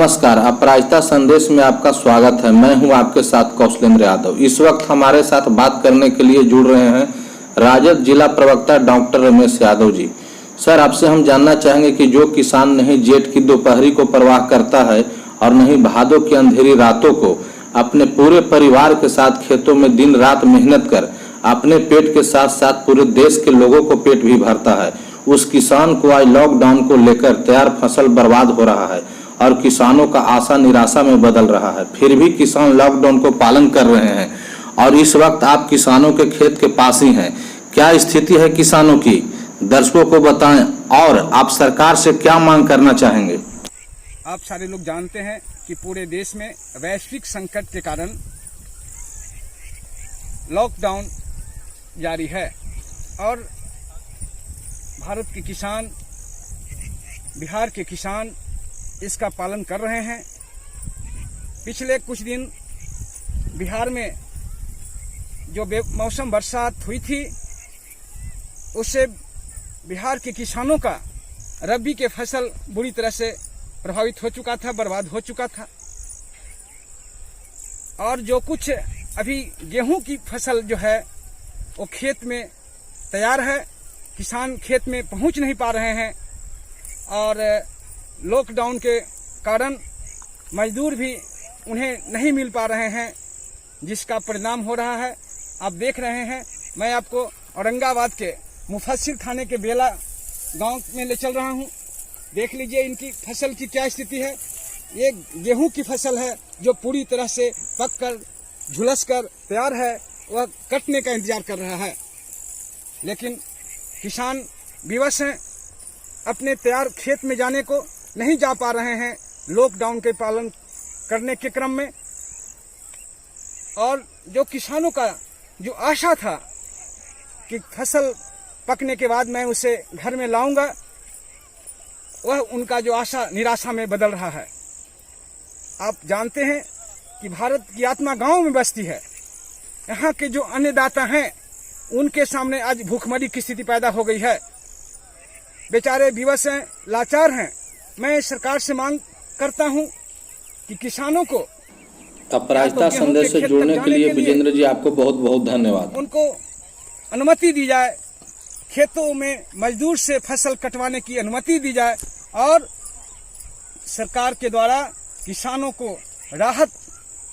नमस्कार, अपराजिता संदेश में आपका स्वागत है। मैं हूं आपके साथ कौशलेंद्र यादव। इस वक्त हमारे साथ बात करने के लिए जुड़ रहे हैं राजद जिला प्रवक्ता डॉक्टर रमेश यादव जी। सर, आपसे हम जानना चाहेंगे कि जो किसान नहीं जेठ की दोपहरी को परवाह करता है और नहीं भादों की अंधेरी रातों को अपने पूरे परिवार के साथ खेतों में दिन रात मेहनत कर अपने पेट के साथ साथ पूरे देश के लोगों को पेट भी भरता है, उस किसान को आज लॉकडाउन को लेकर तैयार फसल बर्बाद हो रहा है और किसानों का आशा निराशा में बदल रहा है। फिर भी किसान लॉकडाउन को पालन कर रहे हैं और इस वक्त आप किसानों के खेत के पास ही हैं। क्या स्थिति है किसानों की, दर्शकों को बताएं और आप सरकार से क्या मांग करना चाहेंगे? आप सारे लोग जानते हैं कि पूरे देश में वैश्विक संकट के कारण लॉकडाउन जारी है और भारत के किसान, बिहार के किसान इसका पालन कर रहे हैं। पिछले कुछ दिन बिहार में जो बेमौसम बरसात हुई थी उससे बिहार के किसानों का रबी के फसल बुरी तरह से प्रभावित हो चुका था, बर्बाद हो चुका था। और जो कुछ अभी गेहूं की फसल जो है वो खेत में तैयार है, किसान खेत में पहुंच नहीं पा रहे हैं और लॉकडाउन के कारण मजदूर भी उन्हें नहीं मिल पा रहे हैं, जिसका परिणाम हो रहा है आप देख रहे हैं। मैं आपको औरंगाबाद के मुफस्सिल थाने के बेला गांव में ले चल रहा हूं। देख लीजिए इनकी फसल की क्या स्थिति है। ये गेहूं की फसल है जो पूरी तरह से पक कर झुलस कर तैयार है, वह कटने का इंतजार कर रहा है, लेकिन किसान विवश हैं, अपने तैयार खेत में जाने को नहीं जा पा रहे हैं लॉकडाउन के पालन करने के क्रम में। और जो किसानों का जो आशा था कि फसल पकने के बाद मैं उसे घर में लाऊंगा, वह उनका जो आशा निराशा में बदल रहा है। आप जानते हैं कि भारत की आत्मा गांव में बसती है। यहाँ के जो अन्नदाता हैं उनके सामने आज भूखमरी की स्थिति पैदा हो गई है। बेचारे विवश हैं, लाचार हैं। मैं सरकार से मांग करता हूं कि किसानों को अपराजिता संदेश से जुड़ने के लिए विजेंद्र जी आपको बहुत बहुत धन्यवाद। उनको अनुमति दी जाए, खेतों में मजदूर से फसल कटवाने की अनुमति दी जाए और सरकार के द्वारा किसानों को राहत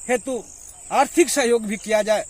हेतु आर्थिक सहयोग भी किया जाए।